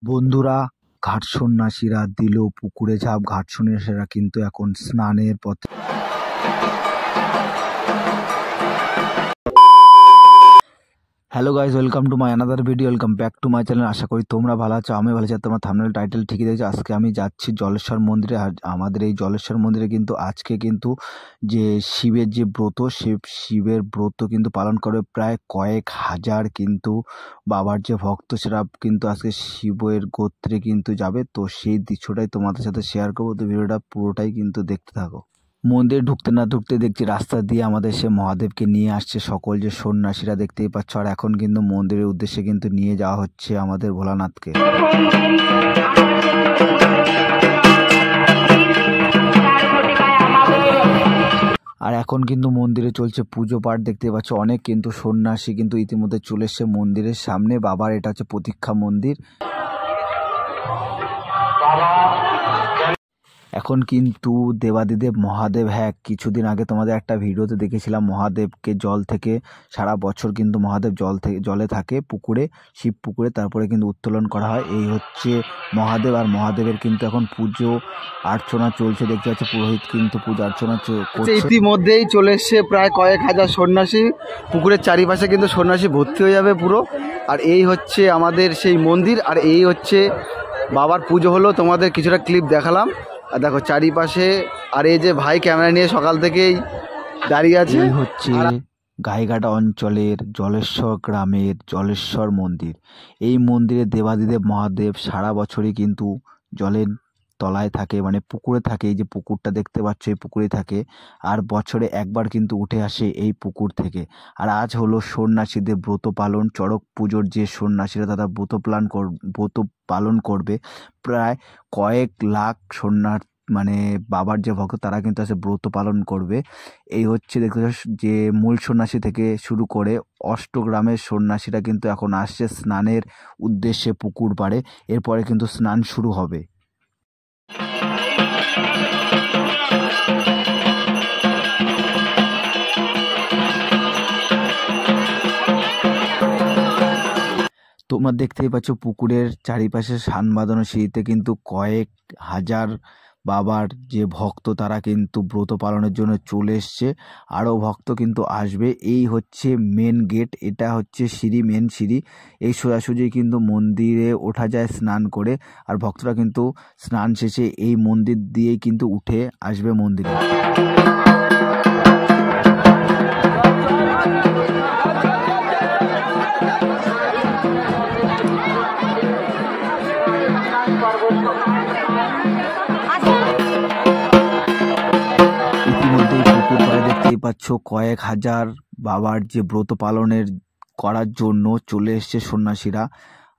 বন্ধুরা, ঘাট সন্ন্যাসীরা দিল পুকুরে ঝাঁপ। ঘাট সন্ন্যাসীরা কিন্তু এখন স্নানের পথে। Hello guys, welcome to my another video, welcome back to my channel. আশা করি তোমরা ভালো আছো, আমি ভালো আছি। তোমরা থাম্বনেল টাইটেল ঠিকই দেখছো। আজকে আমি যাচ্ছি জলেশ্বর মন্দিরে। আর আমাদের এই জলেশ্বর মন্দিরে কিন্তু আজকে কিন্তু যে শিবের যে ব্রত, শিবের ব্রত কিন্তু পালন করে প্রায় কয়েক হাজার কিন্তু বাবার যে ভক্ত, সেটা কিন্তু আজকে শিবের গোত্রে কিন্তু যাবে। তো সেই দৃশ্যটাই তোমাদের সাথে শেয়ার করবো। তো ভিডিওটা পুরোটাই কিন্তু দেখতে থাকো। মন্দিরে ঢুকতে না ঢুকতে দেখছি রাস্তা দিয়ে আমাদের সে মহাদেবকে নিয়ে আসছে সকল যে সন্ন্যাসীরা, দেখতেই পাচ্ছ। আর এখন কিন্তু মন্দিরের উদ্দেশ্যে কিন্তু নিয়ে যাওয়া হচ্ছে আমাদের ভোলানাথকে। আর এখন কিন্তু মন্দিরে চলছে পুজো পাঠ, দেখতে পাচ্ছ। অনেক কিন্তু সন্ন্যাসী কিন্তু ইতিমধ্যে চলে এসছে মন্দিরের সামনে। বাবার এটা হচ্ছে প্রতীক্ষা মন্দির। এখন কিন্তু দেবাদিদেব মহাদেব, হ্যাঁ কিছুদিন আগে তোমাদের একটা ভিডিওতে দেখেছিলাম মহাদেবকে জল থেকে সারা বছর কিন্তু মহাদেব জলে থাকে পুকুরে, শিব পুকুরে, তারপরে কিন্তু উত্তোলন করা হয়। এই হচ্ছে মহাদেব। আর মহাদেবের কিন্তু এখন পুজো অর্চনা চলছে, দেখতে পাচ্ছি পুরোহিত কিন্তু পূজা অর্চনা করছে। ইতিমধ্যেই চলে এসছে প্রায় কয়েক হাজার সন্ন্যাসী। পুকুরের চারিপাশে কিন্তু সন্ন্যাসী ভর্তি হয়ে যাবে পুরো। আর এই হচ্ছে আমাদের সেই মন্দির, আর এই হচ্ছে বাবার পুজো হলো। তোমাদের কিছুটা ক্লিপ দেখালাম। আর দেখো চারিপাশে, আর এই যে ভাই ক্যামেরা নিয়ে সকাল থেকেই দাঁড়িয়ে আছে। এই হচ্ছে গাইঘাটা অঞ্চলের জলেশ্বর গ্রামের জলেশ্বর মন্দির। এই মন্দিরে দেবাদিদেব মহাদেব সারা বছরই কিন্তু জলের তলায় থাকে, মানে পুকুরে থাকে। এই যে পুকুরটা দেখতে পাচ্ছ, এই পুকুরে থাকে। আর বছরে একবার কিন্তু উঠে আসে এই পুকুর থেকে। আর আজ হলো সন্ন্যাসীদের ব্রত পালন, চড়ক পুজোর যে সন্ন্যাসীরা তারা ব্রত পালন করবে। প্রায় কয়েক লাখ মানে বাবার যে ভক্ত, তারা কিন্তু আছে ব্রত পালন করবে। এই হচ্ছে দেখতে যে মূল সন্ন্যাসী থেকে শুরু করে অষ্টগ্রামের সন্ন্যাসীরা কিন্তু এখন আসছে স্নানের উদ্দেশ্যে পুকুর পাড়ে। এরপরে কিন্তু স্নান শুরু হবে। তোমরা দেখতেই পাচ্ছ পুকুরের চারিপাশে সান বাঁধানো সিঁড়িতে কিন্তু কয়েক হাজার বাবার যে ভক্ত, তারা কিন্তু ব্রত পালনের জন্য চলে এসছে। আরও ভক্ত কিন্তু আসবে। এই হচ্ছে মেন গেট, এটা হচ্ছে সিঁড়ি, মেন সিঁড়ি। এই সোজাসুজি কিন্তু মন্দিরে ওঠা যায় স্নান করে। আর ভক্তরা কিন্তু স্নান শেষে এই মন্দির দিয়েই কিন্তু উঠে আসবে মন্দিরে। ইতিমধ্যেই পুকুর পাড়ে দেখতেই পাচ্ছ কয়েক হাজার বাবার যে ব্রত পালনের করার জন্য চলে এসছে সন্ন্যাসীরা।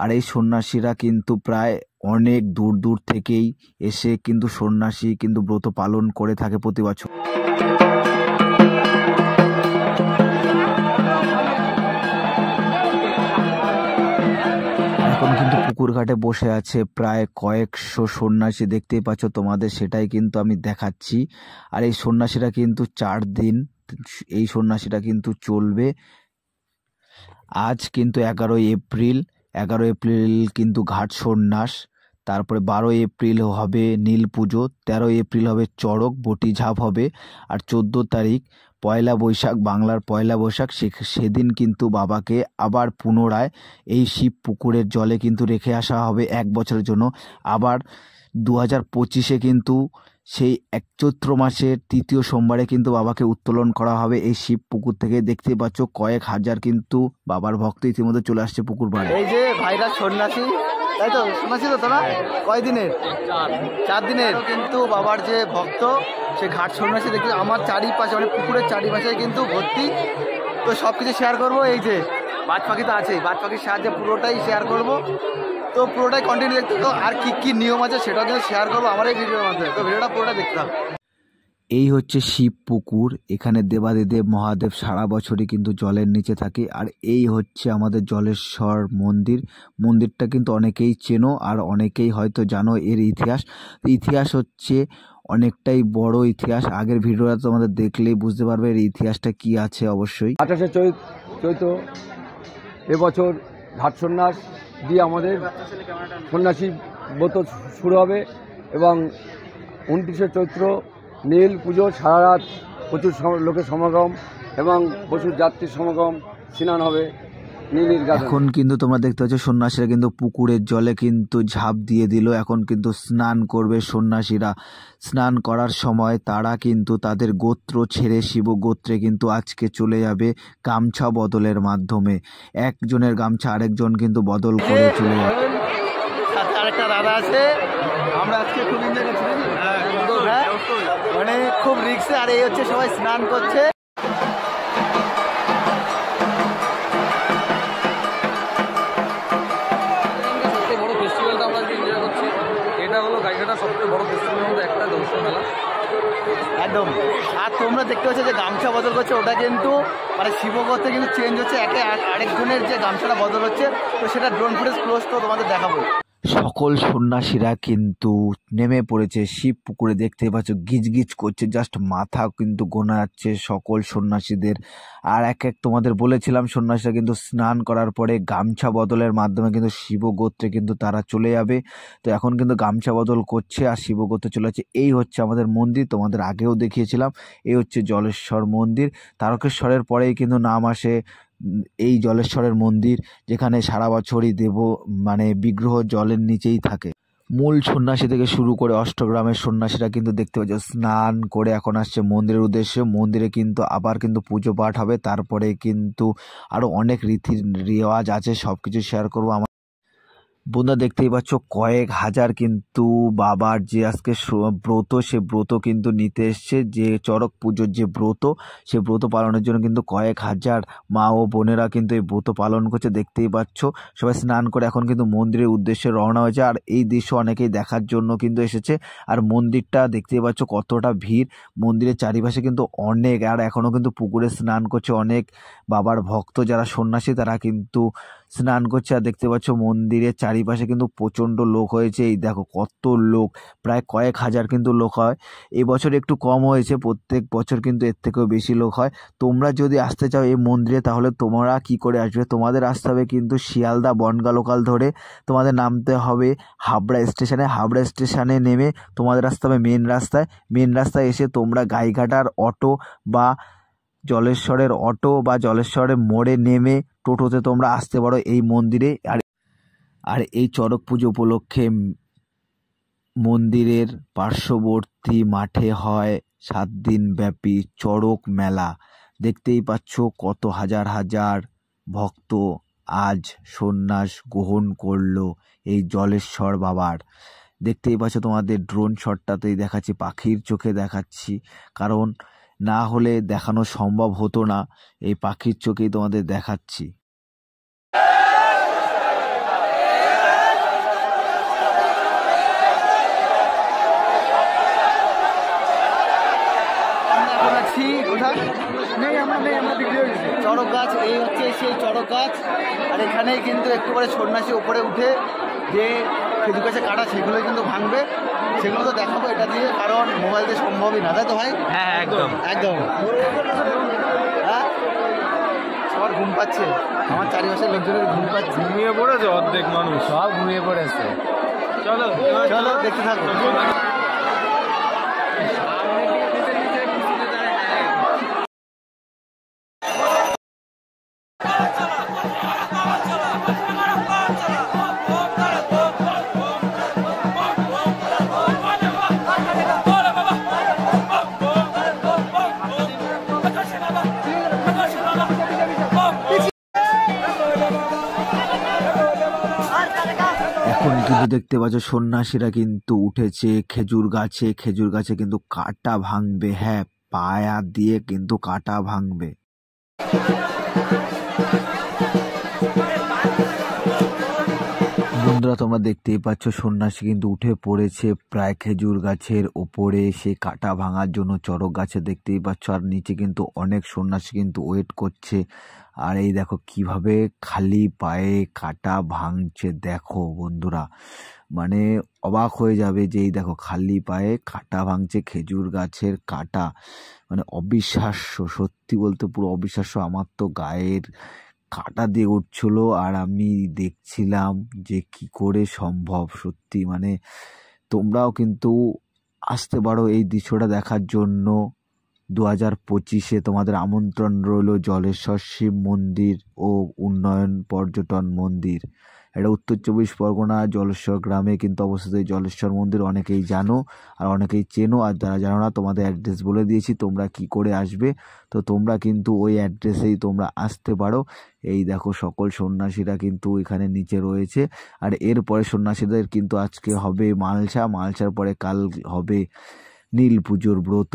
আর এই সন্ন্যাসীরা কিন্তু প্রায় অনেক দূর দূর থেকেই এসে কিন্তু সন্ন্যাসী কিন্তু ব্রত পালন করে থাকে প্রতি বছর। এখন কিন্তু পুকুর ঘাটে বসে আছে প্রায় কয়েকশো সন্ন্যাসী, দেখতেই পাচ্ছ তোমাদের, সেটাই কিন্তু আমি দেখাচ্ছি। আর এই সন্ন্যাসীরা কিন্তু 4 দিন এই সন্ন্যাসীরা কিন্তু চলবে। আজ কিন্তু 11 এপ্রিল কিন্তু ঘাট সন্ন্যাস। তারপরে 12 এপ্রিল হবে নীল পুজো, 13 এপ্রিল হবে চড়ক বটি ঝাঁপ হবে। আর 14 তারিখ পয়লা বৈশাখ, বাংলার পয়লা বৈশাখ, সেদিন কিন্তু বাবাকে আবার পুনরায় এই শিব পুকুরের জলে কিন্তু রেখে আসা হবে 1 বছরের জন্য। আবার 2025-এ কিন্তু সেই চৈত্র মাসের 3য় সোমবারে কিন্তু বাবাকে উত্তোলন করা হবে এই শিব পুকুর থেকে। দেখতেই পাচ্ছ কয়েক হাজার কিন্তু বাবার ভক্ত ইতিমধ্যে চলে আসছে পুকুর পাড়ে। এই যে ভাইরা সন্ন্যাসী, তাই তো? সন্ন্যাসী তো তোরা কয় দিনের? 4 দিনের কিন্তু বাবার যে ভক্ত, সে ঘাট সন্ন্যাসী দেখতে আমার চারিপাশে, মানে পুকুরের চারিপাশে কিন্তু ভর্তি। তো সব কিছু শেয়ার করবো। এই যে বাজ পাখি তো আছেই, বাজ পাখির সাহায্যে পুরোটাই শেয়ার করবো। তো পুরোটাই কন্টিনিউ দেখতে তো, আর কি কি নিয়ম আছে সেটাও কিন্তু শেয়ার করবো আমার এই ভিডিওর মাধ্যমে। তো ভিডিওটা পুরোটা দেখতে হবে। এই হচ্ছে শিব পুকুর, এখানে দেবাদিদেব মহাদেব সারা বছরই কিন্তু জলের নিচে থাকে। আর এই হচ্ছে আমাদের জলেশ্বর মন্দির। মন্দিরটা কিন্তু অনেকেই চেনো, আর অনেকেই হয়তো জানো এর ইতিহাস হচ্ছে অনেকটাই বড় ইতিহাস। আগের ভিডিওটা তোমাদের দেখলেই বুঝতে পারবে এর ইতিহাসটা কি আছে। অবশ্যই 28 চৈত্র এবছর ঘাট সন্ন্যাস দিয়ে আমাদের সন্ন্যাসী ব্রত শুরু হবে এবং 29শে চৈত্র নীল পুজো সারা রাত প্রচুর লোকের সমাগম এবং প্রচুর যাত্রীর সমাগম, স্নান হবে নীলির গায়ে। এখন কিন্তু তোমরা দেখতে পাচ্ছ সন্ন্যাসীরা কিন্তু পুকুরের জলে কিন্তু ঝাঁপ দিয়ে দিল। এখন কিন্তু স্নান করবে সন্ন্যাসীরা। স্নান করার সময় তারা কিন্তু তাদের গোত্র ছেড়ে শিব গোত্রে কিন্তু আজকে চলে যাবে গামছা বদলের মাধ্যমে। একজনের গামছা আরেকজন কিন্তু বদল করে চলে যাবে। সাথে আরেকটা দাদা আছে, আমরা আজকে খুব এনজয় করছি নাকি? হ্যাঁ, মানে খুব রিক্সে। আর এই হচ্ছে সবাই স্নান করছে। সবথেকে বড় ফেস্টিভ্যালটা আমরা আজকে এনজয় করছি, এটা হলো গাইঘাটার সবথেকে বড় ফেস্টিভ্যালের মধ্যে একটা দর্শন মেলা। একদম। আর তোমরা দেখতে পাচ্ছ যে গামছা বদল করছে, ওটা কিন্তু মানে শিবগোত্রে কিন্তু চেঞ্জ হচ্ছে। আরেকজনের যে গামছাটা বদল হচ্ছে, তো সেটা ড্রোন ফুটেজ ক্লোজ তো তোমাদের দেখাবো। সকল সন্ন্যাসীরা কিন্তু নেমে পড়েছে শিব পুকুরে। দেখতে পাচ্ছ গিজগিজ করছে, জাস্ট মাথা কিন্তু গোনা যাচ্ছে সকল সন্ন্যাসীদের। আর এক তোমাদের বলেছিলাম সন্ন্যাসীরা কিন্তু স্নান করার পরে গামছা বদলের মাধ্যমে কিন্তু শিব গোত্রে কিন্তু তারা চলে যাবে। তো এখন কিন্তু গামছা বদল করছে আর শিব গোত্রে চলে যাচ্ছে। এই হচ্ছে আমাদের মন্দির, তোমাদের আগেও দেখিয়েছিলাম। এই হচ্ছে জলেশ্বর মন্দির। তারকেশ্বরের পরেই কিন্তু নাম আসে এই জলেশ্বরের মন্দির, যেখানে সারা বছরই মানে বিগ্রহ জলের নিচেই থাকে। মূল সন্ন্যাসী থেকে শুরু করে অষ্টগ্রামের সন্ন্যাসীরা কিন্তু দেখতে পাচ্ছ স্নান করে এখন আসছে মন্দিরের উদ্দেশ্যে। মন্দিরে কিন্তু আবার কিন্তু পুজো পাঠ হবে, তারপরে কিন্তু আরো অনেক রীতি রেওয়াজ আছে, সবকিছু শেয়ার করবো। বন্ধুরা দেখতেই পাচ্ছ কয়েক হাজার কিন্তু বাবার যে আজকে ব্রত, সে ব্রত কিন্তু নিতে এসছে। যে চড়ক পুজোর যে ব্রত, সে ব্রত পালনের জন্য কিন্তু কয়েক হাজার মা ও বোনেরা কিন্তু এই ব্রত পালন করছে। দেখতেই পাচ্ছ সবাই স্নান করে এখন কিন্তু মন্দিরের উদ্দেশ্যে রওনা হয়েছে। আর এই দৃশ্য অনেকেই দেখার জন্য কিন্তু এসেছে। আর মন্দিরটা দেখতেই পাচ্ছ কতটা ভিড়। মন্দিরের চারিপাশে কিন্তু অনেক, আর এখনও কিন্তু পুকুরে স্নান করছে অনেক বাবার ভক্ত যারা সন্ন্যাসী, তারা কিন্তু স্নান করছে। আর দেখতে পাচ্ছ মন্দিরের চারিপাশে কিন্তু প্রচণ্ড লোক হয়েছে। এই দেখো কত লোক, প্রায় কয়েক হাজার কিন্তু লোক হয়। এবছর একটু কম হয়েছে, প্রত্যেক বছর কিন্তু এর থেকেও বেশি লোক হয়। তোমরা যদি আসতে চাও এই মন্দিরে, তাহলে তোমরা কি করে আসবে? তোমাদের আসতে হবে কিন্তু শিয়ালদা বনগা লোকাল ধরে। তোমাদের নামতে হবে হাবড়া স্টেশনে। হাবড়া স্টেশনে নেমে তোমাদের আসতে হবে মেন রাস্তায়। মেন রাস্তায় এসে তোমরা গাইঘাটার অটো বা জলেশ্বরের অটো বা জলেশ্বরের মোড়ে নেমে টোটোতে তোমরা আসতে পারো এই মন্দিরে। আর এই চড়ক পুজো উপলক্ষে মন্দিরের পার্শ্ববর্তী মাঠে হয় 7 দিন ব্যাপী চড়ক মেলা। দেখতেই পাচ্ছ কত হাজার হাজার ভক্ত আজ সন্ন্যাস গ্রহণ করলো এই জলেশ্বর বাবার। দেখতেই পাচ্ছ তোমাদের ড্রোন শটটাতেই দেখাচ্ছি, পাখির চোখে দেখাচ্ছি, কারণ না হলে দেখানো সম্ভব হতো না। এই পাখির চোখেই তোমাদের দেখাচ্ছি। চড়ক গাছ, এই হচ্ছে সেই চড়ক গাছ। আর এখানেই কিন্তু একটু করে সন্ন্যাসী উপরে উঠে যে খেজুর গাছে কাটা, সেগুলোই কিন্তু ভাঙবে। সেগুলো তো দেখাবো এটা দিয়ে, কারণ মোবাইল দিয়ে সম্ভবই না, তাই তো ভাই? হ্যাঁ, একদম একদম। হ্যাঁ, সবার ঘুম পাচ্ছে, আমার চারিপাশের লোকজনের ঘুম পাচ্ছে। ঘুমিয়ে পড়েছে অর্ধেক মানুষ, সব ঘুমিয়ে পড়েছে। চলো চলো দেখতে থাকো। এখন কিন্তু দেখতে পাচ্ছ সন্ন্যাসীরা কিন্তু উঠেছে খেজুর গাছে। খেজুর গাছে কিন্তু কাটা ভাঙবে, হ্যাঁ, পায়া দিয়ে কিন্তু কাটা ভাঙবে। বন্ধুরা তোমরা দেখতেই পাচ্ছ সন্ন্যাসী কিন্তু উঠে পড়েছে প্রায় খেজুর গাছের ওপরে, সে কাটা ভাঙার জন্য চড়ক গাছে। দেখতেই পাচ্ছ আর নিচে কিন্তু অনেক সন্ন্যাসী কিন্তু ওয়েট করছে। আর এই দেখো কিভাবে খালি পায়ে কাটা ভাঙছে, দেখো বন্ধুরা, মানে অবাক হয়ে যাবে যে এই দেখো খালি পায়ে কাটা ভাঙছে, খেজুর গাছের কাটা, মানে অবিশ্বাস্য, সত্যি বলতে পুরো অবিশ্বাস্য। আমার তো গায়ের কাঁটা দিয়ে উঠছিল, আর আমি দেখছিলাম যে কি করে সম্ভব। সত্যি মানে তোমরাও কিন্তু আসতে পারো এই দৃশ্যটা দেখার জন্য। 2025-এ তোমাদের আমন্ত্রণ রইল জলেশ্বর শিব মন্দির ও উন্নয়ন পর্যটন মন্দির। এটা উত্তর 24 পরগনা জলেশ্বর গ্রামে কিন্তু অবস্থিত। এই জলেশ্বর মন্দির অনেকেই জানো আর অনেকেই চেনো, আর যারা জানো না তোমাদের অ্যাড্রেস বলে দিয়েছি তোমরা কি করে আসবে। তো তোমরা কিন্তু ওই অ্যাড্রেসেই তোমরা আসতে পারো। এই দেখো সকল সন্ন্যাসীরা কিন্তু এখানে নিচে রয়েছে। আর এরপরে সন্ন্যাসীদের কিন্তু আজকে হবে মালসার পরে কাল হবে নীল পুজোর ব্রত।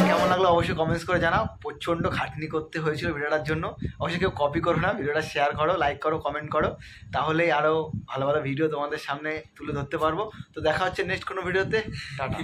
কেমন লাগলো অবশ্যই কমেন্টস করে জানাও। প্রচণ্ড খাটনি করতে হয়েছিল ভিডিওটার জন্য। অবশ্যই কেউ কপি করো না, ভিডিওটা শেয়ার করো, লাইক করো, কমেন্ট করো, তাহলেই আরও ভালো ভালো ভিডিও তোমাদের সামনে তুলে ধরতে পারবো। তো দেখা হচ্ছে নেক্সট কোনো ভিডিওতে। টাটা।